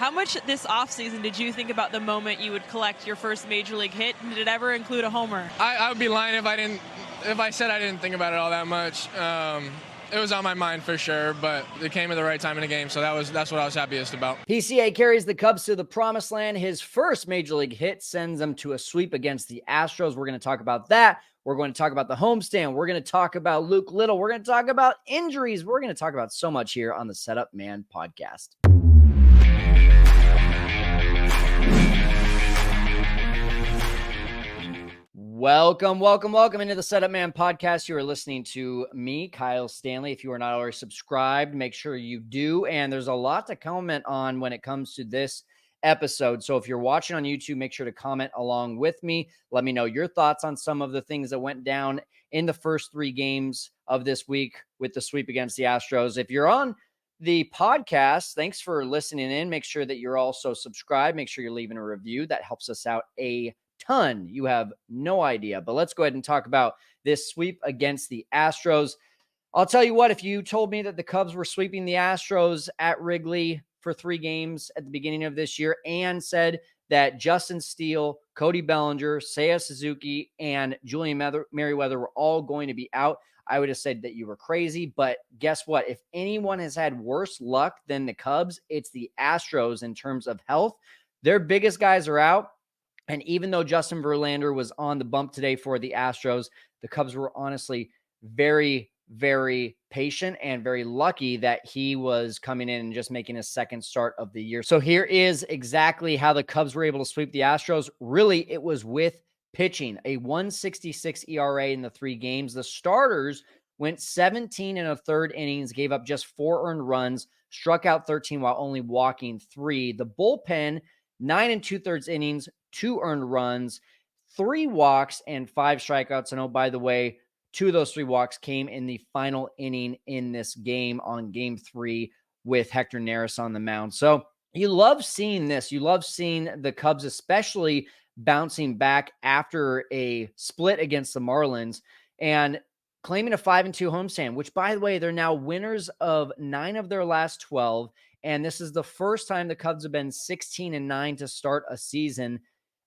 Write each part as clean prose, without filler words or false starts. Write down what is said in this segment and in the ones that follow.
How much this offseason did you think about the moment you would collect your first major league hit? And did it ever include a homer? I would be lying if I said I didn't think about it all that much. It was on my mind for sure, but it came at the right time in the game, so that's what I was happiest about. PCA carries the Cubs to the promised land. His first major league hit sends them to a sweep against the Astros. We're going to talk about that. We're going to talk about the homestand. We're going to talk about Luke Little. We're going to talk about injuries. We're going to talk about so much here on the Setup Man podcast. Welcome into the Setup Man podcast. You are listening to me, Kyle Stanley. If you are not already subscribed, make sure you do. And there's a lot to comment on when it comes to this episode. So if you're watching on YouTube, make sure to comment along with me. Let me know your thoughts on some of the things that went down in the first 3 games of this week with the sweep against the Astros. If you're on the podcast, thanks for listening in. Make sure that you're also subscribed. Make sure you're leaving a review. That helps us out a ton. You have no idea. But let's go ahead and talk about this sweep against the Astros. I'll tell you what, if you told me that the Cubs were sweeping the Astros at Wrigley for 3 games at the beginning of this year and said that Justin Steele, Cody Bellinger, Seiya Suzuki, and Julian Merryweather were all going to be out, I would have said that you were crazy. But guess what? If anyone has had worse luck than the Cubs, it's the Astros in terms of health. Their biggest guys are out. And even though Justin Verlander was on the bump today for the Astros, the Cubs were honestly very, very patient and very lucky that he was coming in and just making his second start of the year. So here is exactly how the Cubs were able to sweep the Astros. Really, it was with pitching, a 1.66 ERA in the 3 games. The starters went 17 and a third innings, gave up just 4 earned runs, struck out 13 while only walking 3. The bullpen, 9 and 2/3 innings, 2 earned runs, 3 walks, and 5 strikeouts. And oh, by the way, 2 of those 3 walks came in the final inning in this game on game 3 with Hector Neris on the mound. So you love seeing this. You love seeing the Cubs, especially bouncing back after a split against the Marlins and claiming a 5-2 homestand, which, by the way, they're now winners of 9 of their last 12. And this is the first time the Cubs have been 16-9 to start a season,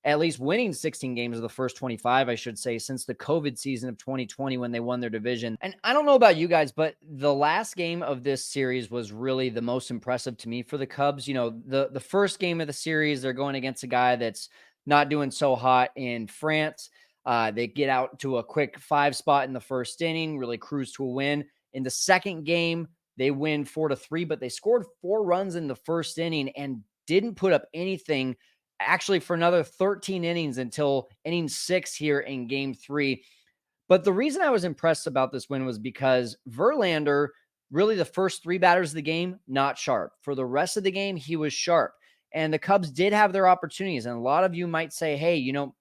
at least winning 16 games of the first 25, I should say, since the COVID season of 2020 when they won their division. And I don't know about you guys, but the last game of this series was really the most impressive to me for the Cubs. You know, the first game of the series, they're going against a guy that's not doing so hot in France. They get out to a quick 5 spot in the first inning, really cruise to a win. In the second game, they win 4-3, but they scored 4 runs in the first inning and didn't put up anything actually for another 13 innings until inning 6 here in game 3. But the reason I was impressed about this win was because Verlander, really the first 3 batters of the game, not sharp. For the rest of the game, he was sharp. And the Cubs did have their opportunities. And a lot of you might say, hey, you know,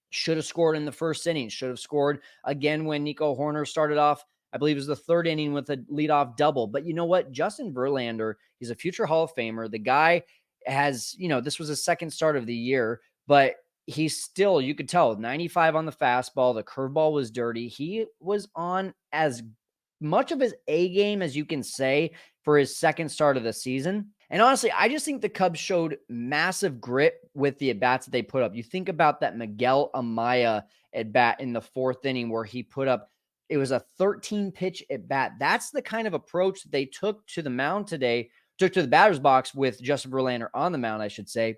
should have scored in the first inning, should have scored again when Nico Hoerner started off. I believe it was the 3rd inning with a leadoff double. But you know what? Justin Verlander, he's a future Hall of Famer. The guy has, you know, this was his second start of the year, but he's still, you could tell, 95 on the fastball. The curveball was dirty. He was on as much of his A game as you can say for his second start of the season. And honestly, I just think the Cubs showed massive grit with the at-bats that they put up. You think about that Miguel Amaya at-bat in the 4th inning where he put up, it was a 13-pitch at-bat. That's the kind of approach that they took to the mound today, took to the batter's box with Justin Verlander on the mound, I should say.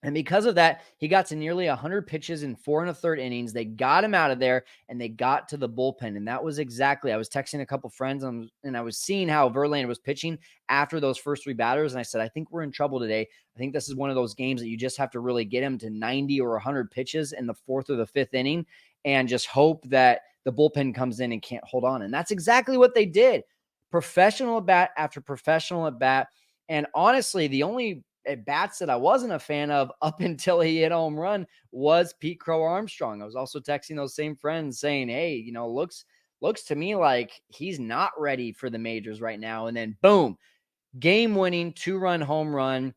And because of that, he got to nearly 100 pitches in 4 1/3 innings. They got him out of there, and they got to the bullpen. And that was exactly, I was texting a couple friends, and I was seeing how Verlander was pitching after those first 3 batters. And I said, I think we're in trouble today. I think this is one of those games that you just have to really get him to 90 or 100 pitches in the 4th or the 5th inning and just hope that the bullpen comes in and can't hold on. And that's exactly what they did. Professional at bat after professional at bat. And honestly, the only at bats that I wasn't a fan of up until he hit a home run was Pete Crow Armstrong. I was also texting those same friends saying, hey, you know, looks to me like he's not ready for the majors right now. And then boom, game winning 2-run home run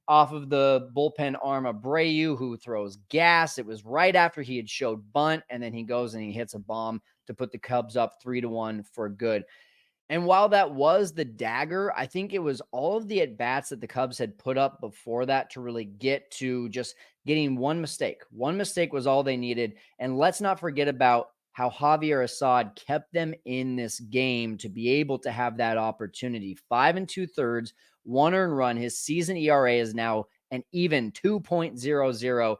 off of the bullpen arm Abreu, who throws gas. It was right after he had showed bunt, and then he goes and he hits a bomb to put the Cubs up 3-1 for good. And while that was the dagger, I think it was all of the at-bats that the Cubs had put up before that to really get to just getting one mistake. One mistake was all they needed. And let's not forget about how Javier Assad kept them in this game to be able to have that opportunity. 5 2/3, 1 earned run. His season ERA is now an even 2.00.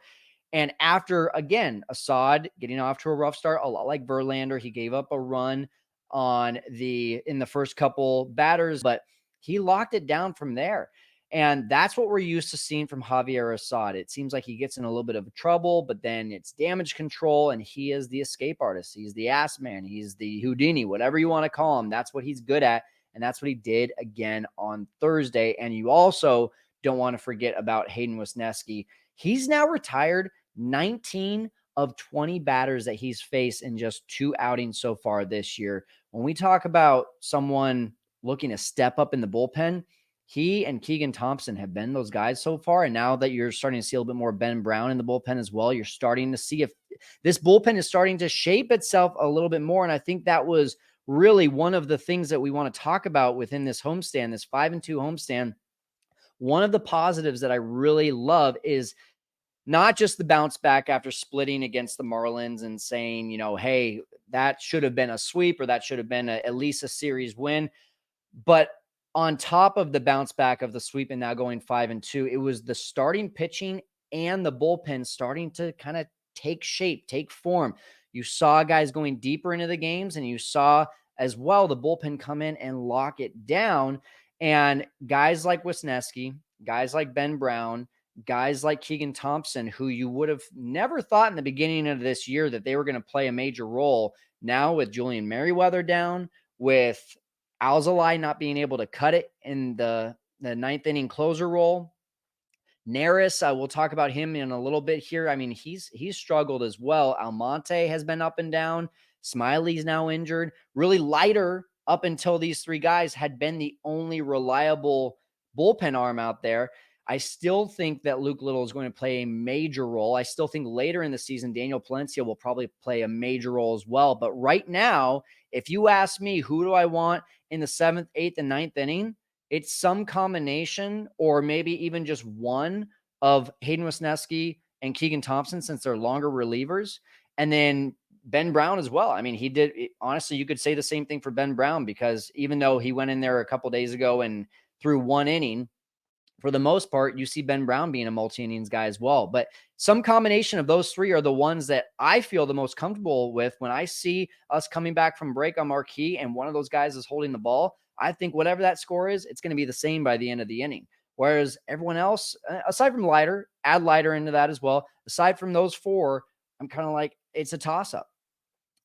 And after, again, Assad getting off to a rough start, a lot like Verlander, he gave up a run in the first couple batters, but he locked it down from there. And that's what we're used to seeing from Javier Assad. It seems like he gets in a little bit of trouble, but then it's damage control, and he is the escape artist. He's the ass man. He's the Houdini, whatever you want to call him. That's what he's good at, and that's what he did again on Thursday. And you also don't want to forget about Hayden Wesneski. He's now retired 19 of 20 batters that he's faced in just 2 outings so far this year. When we talk about someone looking to step up in the bullpen, he and Keegan Thompson have been those guys so far. And now that you're starting to see a little bit more Ben Brown in the bullpen as well, you're starting to see if this bullpen is starting to shape itself a little bit more. And I think that was really one of the things that we want to talk about within this homestand, this 5-2 homestand. One of the positives that I really love is not just the bounce back after splitting against the Marlins and saying, hey, that should have been a sweep or that should have been at least a series win. But on top of the bounce back of the sweep and now going 5-2, it was the starting pitching and the bullpen starting to kind of take shape, take form. You saw guys going deeper into the games, and you saw as well the bullpen come in and lock it down. And guys like Wisniewski, guys like Ben Brown, guys like Keegan Thompson, who you would have never thought in the beginning of this year that they were going to play a major role. Now with Julian Merriweather down, with Alzolay not being able to cut it in the ninth inning closer role. Neris, we'll talk about him in a little bit here. I mean, he's struggled as well. Almonte has been up and down. Smiley's now injured. Really Leiter, up until these 3 guys, had been the only reliable bullpen arm out there. I still think that Luke Little is going to play a major role. I still think later in the season, Daniel Palencia will probably play a major role as well. But right now, if you ask me, who do I want in the 7th, 8th, and 9th inning, it's some combination or maybe even just one of Hayden Wesneski and Keegan Thompson, since they're longer relievers. And then Ben Brown as well. I mean, he did, honestly, you could say the same thing for Ben Brown, because even though he went in there a couple days ago and threw 1 inning, for the most part, you see Ben Brown being a multi-innings guy as well. But some combination of those 3 are the ones that I feel the most comfortable with when I see us coming back from break on marquee and one of those guys is holding the ball. I think whatever that score is, it's going to be the same by the end of the inning. Whereas everyone else, aside from Leiter, add Leiter into that as well. Aside from those 4, I'm kind of like, it's a toss-up.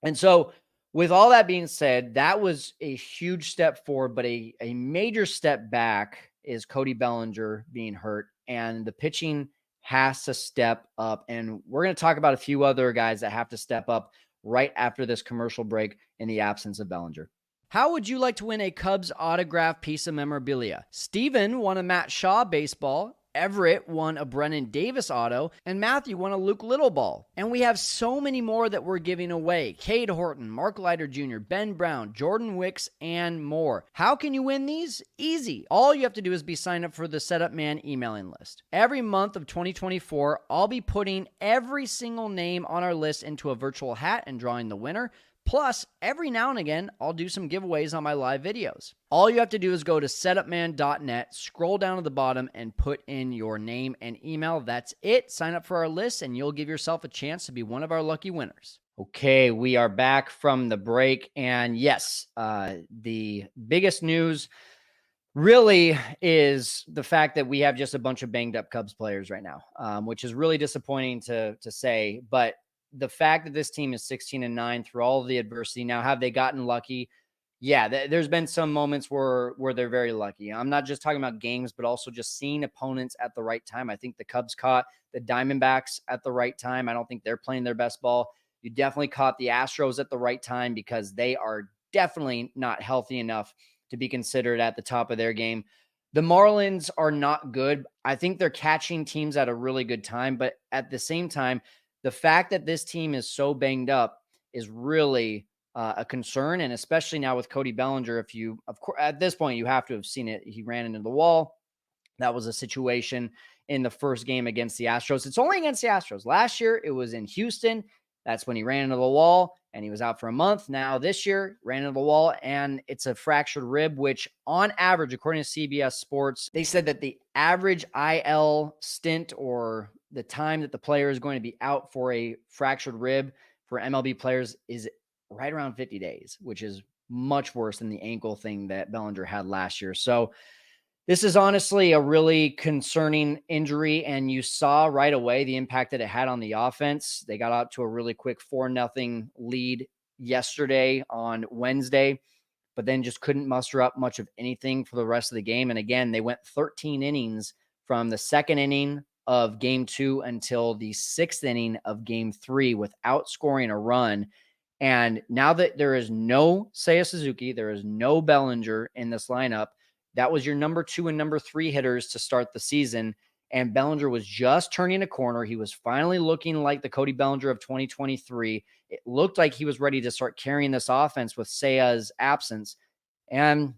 And so with all that being said, that was a huge step forward, but a major step back is Cody Bellinger being hurt, and the pitching has to step up. And we're going to talk about a few other guys that have to step up right after this commercial break in the absence of Bellinger. How would you like to win a Cubs autographed piece of memorabilia? Steven won a Matt Shaw baseball. Everett won a Brennan Davis auto, and Matthew won a Luke Little ball. And we have so many more that we're giving away. Cade Horton, Mark Leiter Jr., Ben Brown, Jordan Wicks, and more. How can you win these? Easy. All you have to do is be signed up for the Setup Man emailing list. Every month of 2024, I'll be putting every single name on our list into a virtual hat and drawing the winner. Plus, every now and again, I'll do some giveaways on my live videos. All you have to do is go to setupman.net, scroll down to the bottom, and put in your name and email. That's it. Sign up for our list, and you'll give yourself a chance to be one of our lucky winners. Okay, we are back from the break. And yes, the biggest news really is the fact that we have just a bunch of banged up Cubs players right now, which is really disappointing to say. But the fact that this team is 16-9 through all of the adversity. Now, have they gotten lucky? Yeah, there's been some moments where they're very lucky. I'm not just talking about games, but also just seeing opponents at the right time. I think the Cubs caught the Diamondbacks at the right time. I don't think they're playing their best ball. You definitely caught the Astros at the right time, because they are definitely not healthy enough to be considered at the top of their game. The Marlins are not good. I think they're catching teams at a really good time, but at the same time, the fact that this team is so banged up is really a concern. And especially now with Cody Bellinger, if you, of course, at this point, you have to have seen it. He ran into the wall. That was a situation in the first game against the Astros. It's only against the Astros. Last year, it was in Houston. That's when he ran into the wall and he was out for a month. Now this year, ran into the wall and it's a fractured rib, which on average, according to CBS Sports, they said that the average IL stint, or the time that the player is going to be out for a fractured rib for MLB players, is right around 50 days, which is much worse than the ankle thing that Bellinger had last year. So this is honestly a really concerning injury, and you saw right away the impact that it had on the offense. They got out to a really quick 4-0 lead yesterday on Wednesday, but then just couldn't muster up much of anything for the rest of the game. And again, they went 13 innings from the second inning of game 2 until the 6th inning of game 3 without scoring a run. And now that there is no Seiya Suzuki, there is no Bellinger in this lineup, that was your number 2 and number 3 hitters to start the season. And Bellinger was just turning a corner. He was finally looking like the Cody Bellinger of 2023. It looked like he was ready to start carrying this offense with Seiya's absence. And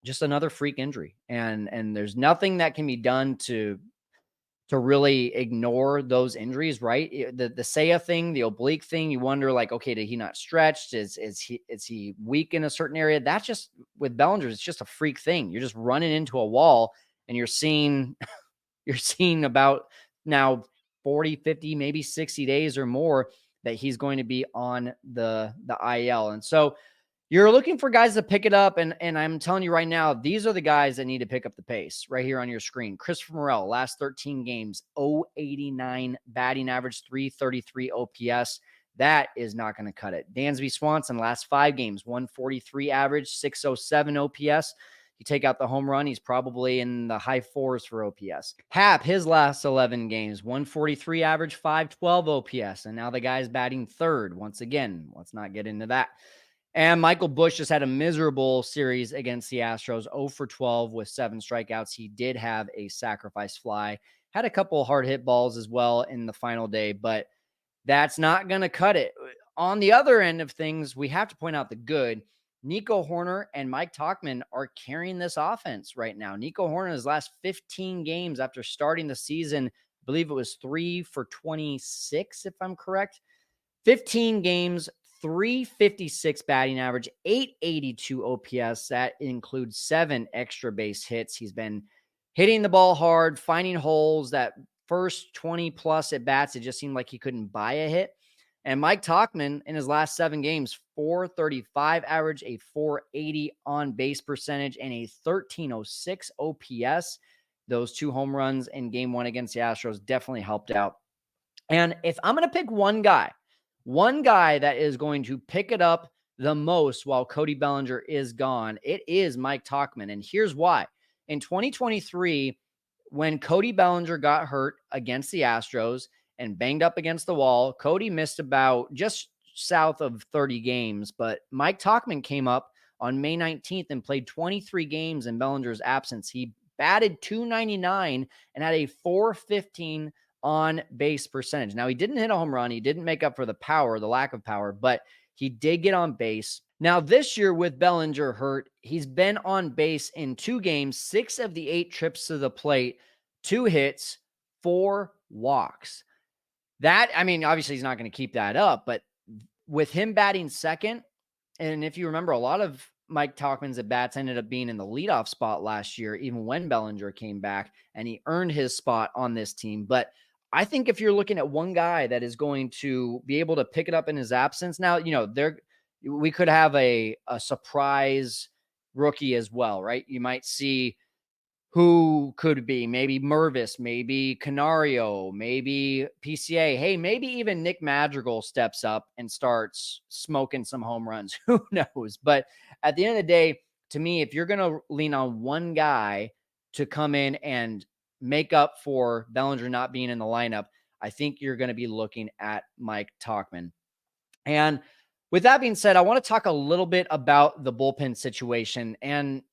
just another freak injury. And there's nothing that can be done to really ignore those injuries, right? The Seiya thing, the oblique thing, you wonder like, okay, did he not stretch? Is he weak in a certain area? That's just, with Bellinger, it's just a freak thing. You're just running into a wall and you're seeing about now 40, 50, maybe 60 days or more that he's going to be on the IL. And so you're looking for guys to pick it up, and I'm telling you right now, these are the guys that need to pick up the pace right here on your screen. Christopher Morel, last 13 games, 0.89 batting average, 333 OPS. That is not going to cut it. Dansby Swanson, last 5 games, 143 average, 607 OPS. You take out the home run, he's probably in the high 4s for OPS. Happ, his last 11 games, 143 average, 512 OPS. And now the guy's batting 3rd. Once again, let's not get into that. And Michael Busch just had a miserable series against the Astros, 0 for 12 with 7 strikeouts. He did have a sacrifice fly, had a couple hard hit balls as well in the final day, but that's not going to cut it. On the other end of things, we have to point out the good. Nico Hoerner and Mike Tauchman are carrying this offense right now. Nico Hoerner, his last 15 games after starting the season, I believe it was 3 for 26, if I'm correct. 15 games, 356 batting average, 882 OPS. That includes 7 extra base hits. He's been hitting the ball hard, finding holes. That first 20 plus at bats, it just seemed like he couldn't buy a hit. And Mike Tauchman, in his last 7 games, 435 average, a 480 on base percentage, and a 1306 OPS. Those 2 home runs in game 1 against the Astros definitely helped out. And if I'm going to pick one guy that is going to pick it up the most while Cody Bellinger is gone, it is Mike Tauchman. And here's why. In 2023, when Cody Bellinger got hurt against the Astros and banged up against the wall, Cody missed about just south of 30 games, but Mike Tauchman came up on May 19th and played 23 games in Bellinger's absence. He batted .299 and had a 415 on base percentage. Now, he didn't hit a home run. He didn't make up for the lack of power, but he did get on base. Now, this year with Bellinger hurt, he's been on base in 2 games, 6 of the 8 trips to the plate, 2 hits, 4 walks. That, I mean, obviously he's not going to keep that up, but with him batting second, and if you remember, a lot of Mike Tauchman's at-bats ended up being in the leadoff spot last year, even when Bellinger came back, and he earned his spot on this team. But I think if you're looking at one guy that is going to be able to pick it up in his absence, now, you know, we could have a surprise rookie as well, right? You might see who could be, maybe Mervis, maybe Canario, maybe PCA. Hey, maybe even Nick Madrigal steps up and starts smoking some home runs. Who knows? But at the end of the day, to me, if you're going to lean on one guy to come in and make up for Bellinger not being in the lineup, I think you're going to be looking at Mike Tauchman. And with that being said, I want to talk a little bit about the bullpen situation. And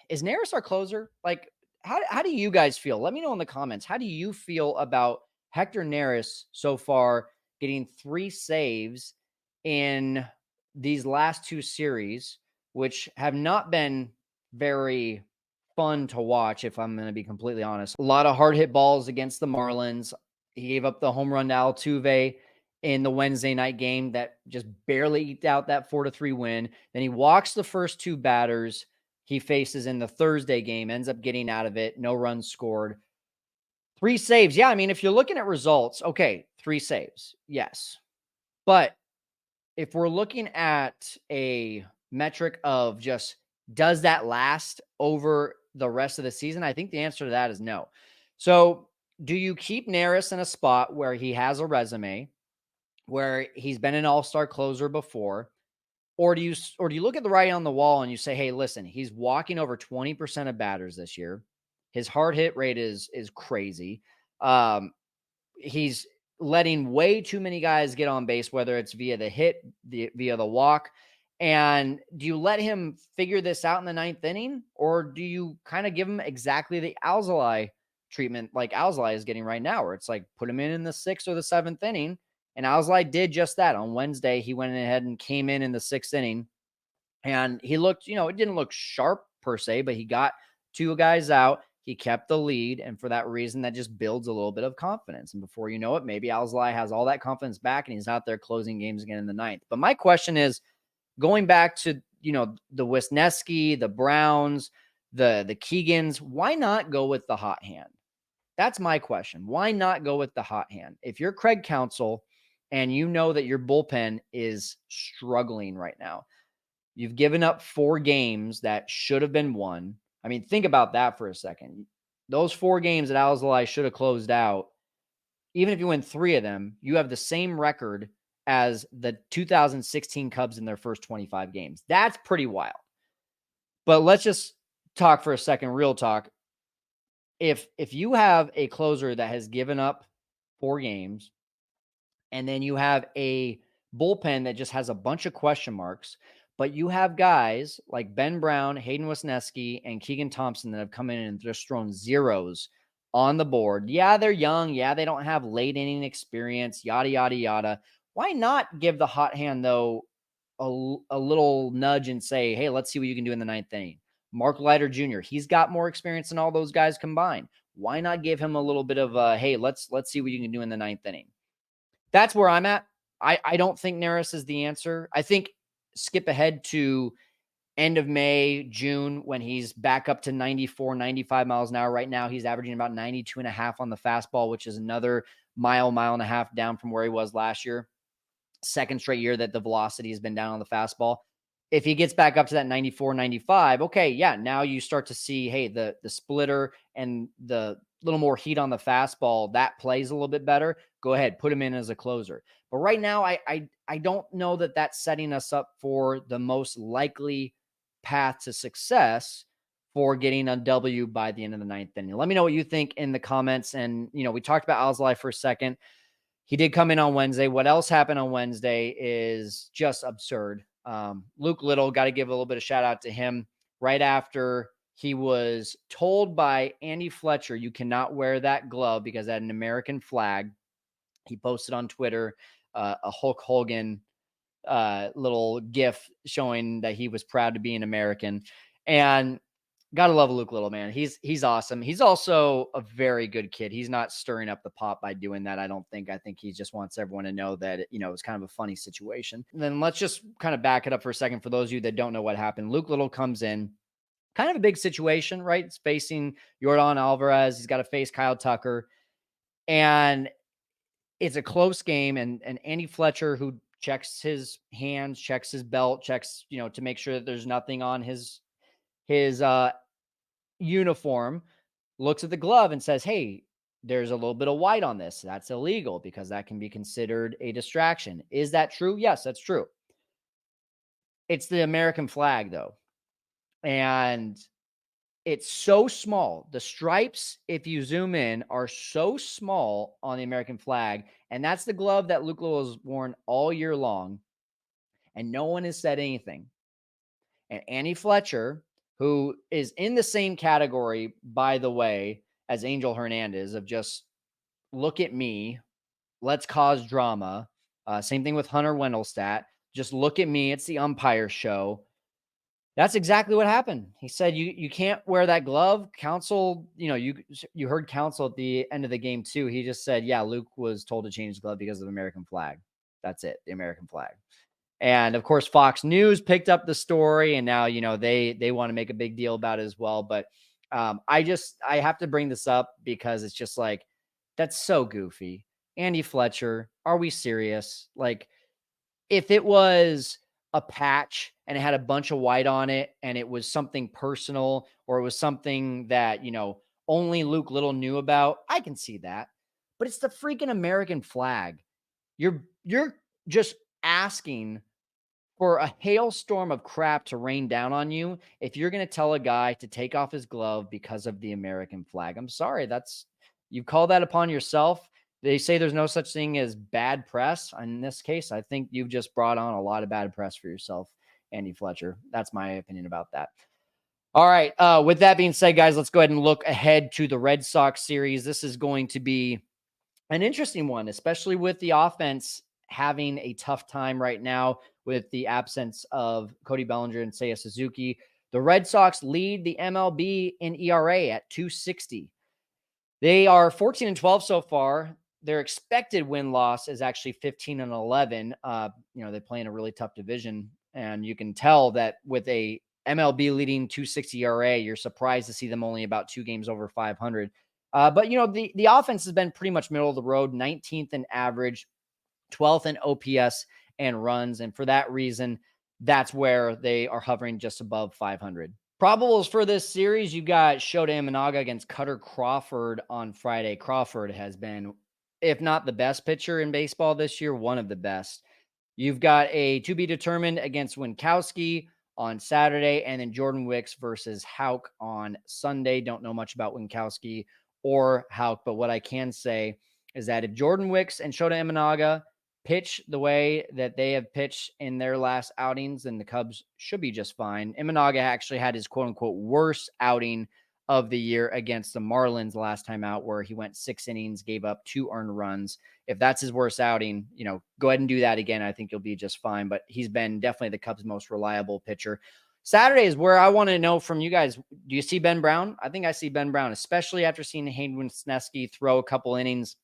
is Neris our closer? Like, how do you guys feel? Let me know in the comments. How do you feel about Hector Neris so far getting 3 saves in these last two series, which have not been very fun to watch, if I'm going to be completely honest. A lot of hard hit balls against the Marlins. He gave up the home run to Altuve in the Wednesday night game that just barely eked out that 4-3 win. Then he walks the first two batters he faces in the Thursday game, ends up getting out of it. No runs scored. 3 saves. Yeah, I mean, if you're looking at results, okay, 3 saves. Yes. But if we're looking at a metric of just does that last over the rest of the season, I think the answer to that is no. So do you keep Neris in a spot where he has a resume, where he's been an all-star closer before, or do you look at the writing on the wall and you say, hey, listen, he's walking over 20% of batters this year. His hard hit rate is crazy. He's letting way too many guys get on base, whether it's via the hit, via the walk. And do you let him figure this out in the 9th inning, or do you kind of give him exactly the Alzolay treatment like Alzolay is getting right now, where it's like put him in the 6th or the 7th inning? And Alzolay did just that on Wednesday. He went ahead and came in the 6th inning, and he looked, it didn't look sharp per se, but he got 2 guys out. He kept the lead, and for that reason, that just builds a little bit of confidence. And before you know it, maybe Alzolay has all that confidence back, and he's out there closing games again in the 9th. But my question is, going back to, the Wisniewski, the Browns, the Keegans, why not go with the hot hand? That's my question. Why not go with the hot hand? If you're Craig Counsell and you know that your bullpen is struggling right now, you've given up 4 games that should have been won. I mean, think about that for a second. Those 4 games that Alzolay should have closed out, even if you win 3 of them, you have the same record as the 2016 Cubs in their first 25 games. That's pretty wild. But let's just talk for a second, real talk. If you have a closer that has given up 4 games, and then you have a bullpen that just has a bunch of question marks, but you have guys like Ben Brown, Hayden Wisniewski, and Keegan Thompson that have come in and just thrown zeros on the board. Yeah, they're young. Yeah, they don't have late inning experience, yada, yada, yada. Why not give the hot hand, though, a little nudge and say, hey, let's see what you can do in the 9th inning? Mark Leiter Jr., he's got more experience than all those guys combined. Why not give him a little bit of hey, let's see what you can do in the 9th inning? That's where I'm at. I don't think Neris is the answer. I think skip ahead to end of May, June, when he's back up to 94, 95 miles an hour. Right now, he's averaging about 92.5 on the fastball, which is another mile and a half down from where he was last year. Second straight year that the velocity has been down on the fastball. If he gets back up to that 94, 95, okay, yeah, now you start to see, hey, the splitter and the little more heat on the fastball, that plays a little bit better. Go ahead, put him in as a closer. But right now, I don't know that that's setting us up for the most likely path to success for getting a W by the end of the 9th inning. Let me know what you think in the comments. And, we talked about Alzolay for a second. He did come in on Wednesday. What else happened on Wednesday is just absurd. Luke Little, got to give a little bit of shout out to him. Right after he was told by Andy Fletcher, you cannot wear that glove because it had an American flag. He posted on Twitter a Hulk Hogan little GIF showing that he was proud to be an American. And gotta love Luke Little, man. He's awesome. He's also a very good kid. He's not stirring up the pot by doing that, I don't think. I think he just wants everyone to know that, it was kind of a funny situation. And then let's just kind of back it up for a second for those of you that don't know what happened. Luke Little comes in, kind of a big situation, right? It's facing Yordan Alvarez. He's got to face Kyle Tucker. And it's a close game. And Andy Fletcher, who checks his hands, checks his belt, checks, to make sure that there's nothing on his uniform, looks at the glove and says, hey, there's a little bit of white on this. That's illegal because that can be considered a distraction. Is that true? Yes, that's true. It's the American flag, though. And it's so small. The stripes, if you zoom in, are so small on the American flag. And that's the glove that Luke Little has worn all year long. And no one has said anything. And Andy Fletcher, who is in the same category, by the way, as Angel Hernandez, of just look at me, let's cause drama. Same thing with Hunter Wendelstadt. Just look at me. It's the umpire show. That's exactly what happened. He said, you can't wear that glove. Counsel, you heard Counsel at the end of the game too. He just said, yeah, Luke was told to change the glove because of the American flag. That's it, the American flag. And of course, Fox News picked up the story, and now, they want to make a big deal about it as well. But I have to bring this up because it's just like, that's so goofy. Andy Fletcher, are we serious? Like, if it was a patch and it had a bunch of white on it and it was something personal, or it was something that, only Luke Little knew about, I can see that. But it's the freaking American flag. You're just asking for a hailstorm of crap to rain down on you if you're going to tell a guy to take off his glove because of the American flag. I'm sorry. You call that upon yourself. They say there's no such thing as bad press. In this case, I think you've just brought on a lot of bad press for yourself, Andy Fletcher. That's my opinion about that. All right. With that being said, guys, let's go ahead and look ahead to the Red Sox series. This is going to be an interesting one, especially with the offense having a tough time right now with the absence of Cody Bellinger and Seiya Suzuki. The Red Sox lead the MLB in ERA at 2.60. They are 14-12 so far. Their expected win-loss is actually 15-11. They play in a really tough division, and you can tell that with a MLB leading 2.60 ERA, you're surprised to see them only about 2 games over 500. But the offense has been pretty much middle of the road, 19th in average, 12th in OPS and runs. And for that reason, that's where they are hovering just above 500. Probables for this series, you got Shota Imanaga against Cutter Crawford on Friday. Crawford has been, if not the best pitcher in baseball this year, one of the best. You've got a to be determined against Winkowski on Saturday, and then Jordan Wicks versus Houck on Sunday. Don't know much about Winkowski or Houck, but what I can say is that if Jordan Wicks and Shota Imanaga pitch the way that they have pitched in their last outings, then the Cubs should be just fine. Imanaga actually had his quote-unquote worst outing of the year against the Marlins last time out, where he went 6 innings, gave up 2 earned runs. If that's his worst outing, go ahead and do that again. I think you'll be just fine, but he's been definitely the Cubs' most reliable pitcher. Saturday is where I want to know from you guys. Do you see Ben Brown? I think I see Ben Brown, especially after seeing Hayden Wesneski throw a couple innings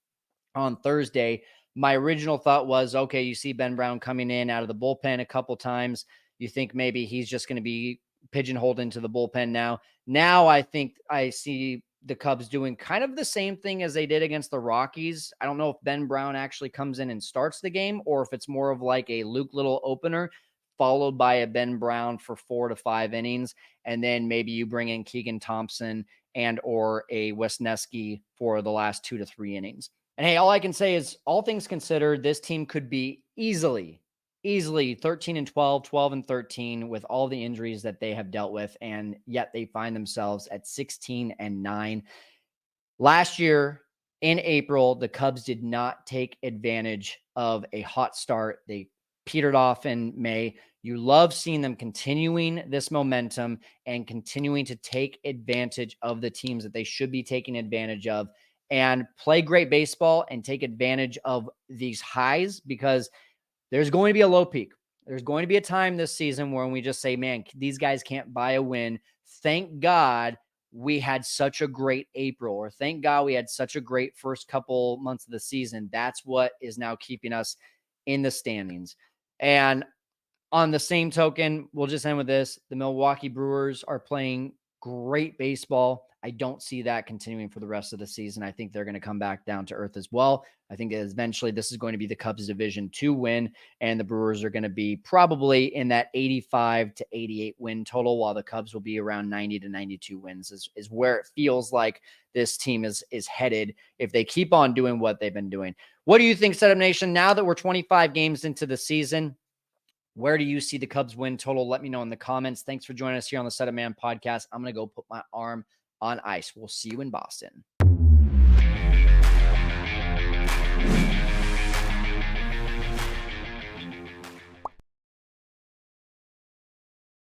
on Thursday. My original thought was, okay, you see Ben Brown coming in out of the bullpen a couple times. You think maybe he's just going to be pigeonholed into the bullpen now. Now I think I see the Cubs doing kind of the same thing as they did against the Rockies. I don't know if Ben Brown actually comes in and starts the game, or if it's more of like a Luke Little opener followed by a Ben Brown for 4 to 5 innings. And then maybe you bring in Keegan Thompson and or a Wesneski for the last 2 to 3 innings. And hey, all I can say is, all things considered, this team could be easily 13-12, 12-13 with all the injuries that they have dealt with, and yet they find themselves at 16-9. Last year in April, the Cubs did not take advantage of a hot start. They petered off in May. You love seeing them continuing this momentum and continuing to take advantage of the teams that they should be taking advantage of, and play great baseball and take advantage of these highs, because there's going to be a low peak. There's going to be a time this season when we just say, man, these guys can't buy a win. Thank God we had such a great April, or thank God we had such a great first couple months of the season. That's what is now keeping us in the standings. And on the same token, we'll just end with this. The Milwaukee Brewers are playing great baseball. I don't see that continuing for the rest of the season. I think they're going to come back down to earth as well. I think eventually this is going to be the Cubs Division 2 win, and the Brewers are going to be probably in that 85 to 88 win total, while the Cubs will be around 90 to 92 wins is where it feels like this team is headed if they keep on doing what they've been doing. What do you think, Setup Nation? Now that we're 25 games into the season, where do you see the Cubs win total? Let me know in the comments. Thanks for joining us here on the Setup Man podcast. I'm going to go put my arm on ice. We'll see you in Boston.